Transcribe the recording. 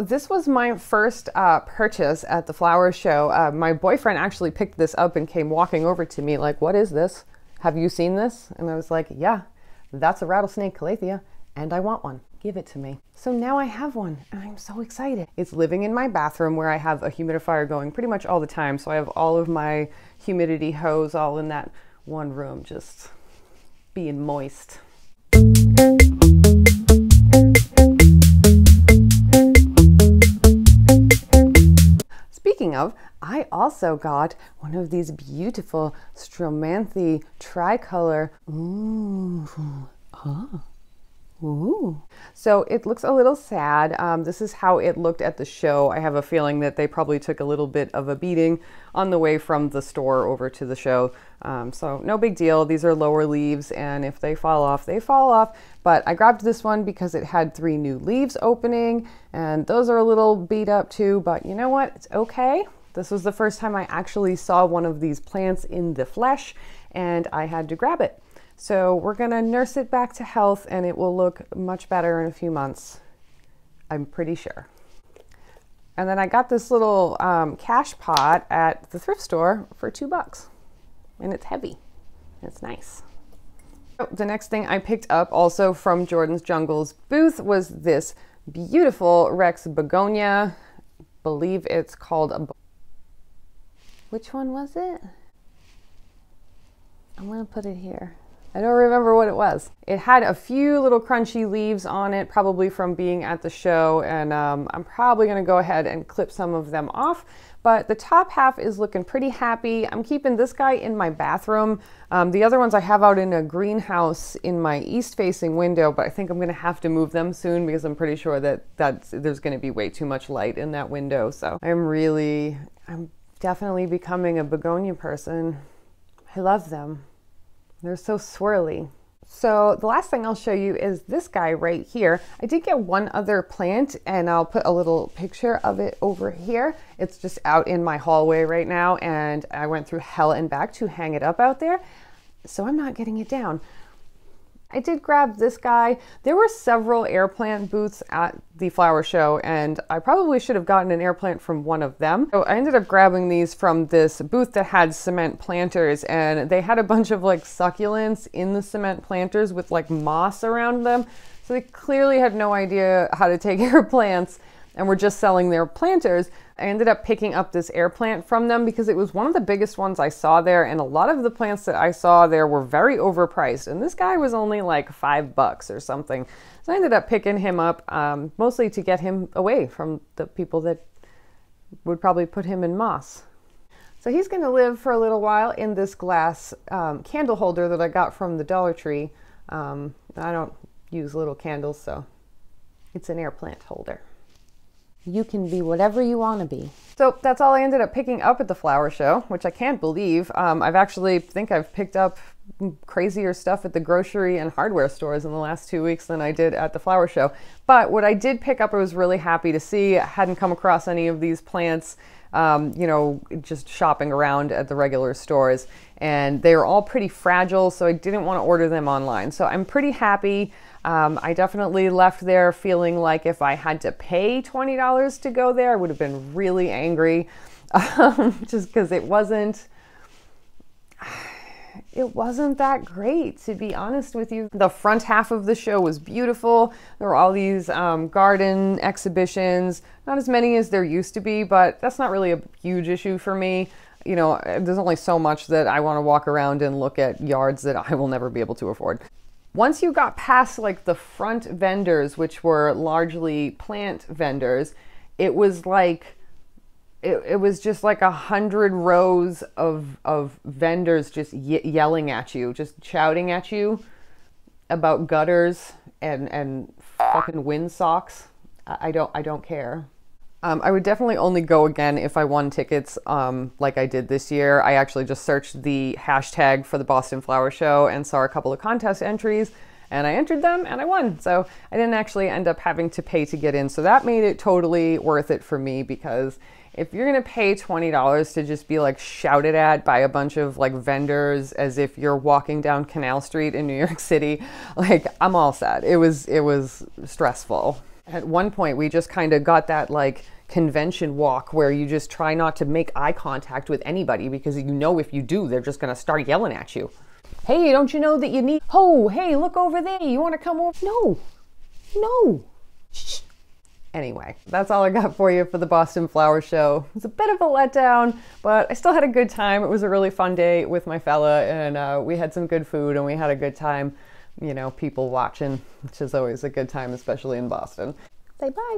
this was my first purchase at the Flowah Show. My boyfriend actually picked this up and came walking over to me like, what is this? Have you seen this? And I was like, yeah, that's a rattlesnake calathea and I want one. Give it to me. So now I have one and I'm so excited. It's living in my bathroom where I have a humidifier going pretty much all the time. So I have all of my humidity hose all in that one room, just being moist. Speaking of, I also got one of these beautiful Stromananthe tricolor. Ooh. Oh. Ooh. So it looks a little sad. This is how it looked at the show. I have a feeling that they probably took a little bit of a beating on the way from the store over to the show. So no big deal. These are lower leaves, and if they fall off, they fall off. But I grabbed this one because it had 3 new leaves opening, and those are a little beat up too, but you know what? It's okay. This was the first time I actually saw one of these plants in the flesh, and I had to grab it. So we're gonna nurse it back to health and it will look much better in a few months. I'm pretty sure. And then I got this little cash pot at the thrift store for $2. And it's heavy. It's nice. So the next thing I picked up also from Jordan's Jungles booth was this beautiful Rex begonia. I believe it's called a... Which one was it? I'm gonna put it here. I don't remember what it was. It had a few little crunchy leaves on it, probably from being at the show, and I'm probably gonna go ahead and clip some of them off, but the top half is looking pretty happy. I'm keeping this guy in my bathroom. The other ones I have out in a greenhouse in my east-facing window, but I think I'm gonna have to move them soon because I'm pretty sure that there's gonna be way too much light in that window. So I'm definitely becoming a begonia person. I love them. They're so swirly. So the last thing I'll show you is this guy right here. I did get one other plant and I'll put a little picture of it over here. It's just out in my hallway right now and I went through hell and back to hang it up out there. So I'm not getting it down. I did grab this guy. There were several air plant booths at the Flowah Show and I probably should have gotten an air plant from one of them. So I ended up grabbing these from this booth that had cement planters, and they had a bunch of like succulents in the cement planters with like moss around them. So they clearly had no idea how to take care of plants and were just selling their planters. I ended up picking up this air plant from them because it was one of the biggest ones I saw there, and a lot of the plants that I saw there were very overpriced, and this guy was only like $5 or something. So I ended up picking him up mostly to get him away from the people that would probably put him in moss. So he's going to live for a little while in this glass candle holder that I got from the Dollar Tree. I don't use little candles, so it's an air plant holder. You can be whatever you want to be. So that's all I ended up picking up at the Flowah Show, which I can't believe. I've picked up crazier stuff at the grocery and hardware stores in the last 2 weeks than I did at the Flowah Show. But what I did pick up, I was really happy to see. I hadn't come across any of these plants, you know, just shopping around at the regular stores. And they were all pretty fragile, so I didn't want to order them online. So I'm pretty happy. I definitely left there feeling like if I had to pay $20 to go there, I would have been really angry, just because it wasn't that great, to be honest with you. The front half of the show was beautiful. There were all these garden exhibitions, not as many as there used to be, but that's not really a huge issue for me. You know, there's only so much that I want to walk around and look at yards that I will never be able to afford. Once you got past like the front vendors, which were largely plant vendors, it was like, it was just like 100 rows of vendors just yelling at you, just shouting at you about gutters and fucking windsocks. I don't care. I would definitely only go again if I won tickets like I did this year. I actually just searched the hashtag for the Boston Flowah Show and saw a couple of contest entries, and I entered them and I won. So I didn't actually end up having to pay to get in. So that made it totally worth it for me, because if you're gonna pay $20 to just be like shouted at by a bunch of like vendors as if you're walking down Canal Street in New York City, like I'm all set. It was stressful. At one point, we just kind of got that like convention walk where you just try not to make eye contact with anybody because you know if you do, they're just gonna start yelling at you. Hey, don't you know that you need, oh, hey, look over there. You wanna come over? No, no. Shh. Anyway, that's all I got for you for the Boston Flower Show. It was a bit of a letdown, but I still had a good time. It was a really fun day with my fella, and we had some good food and we had a good time, you know, people watching, which is always a good time, especially in Boston. Say bye.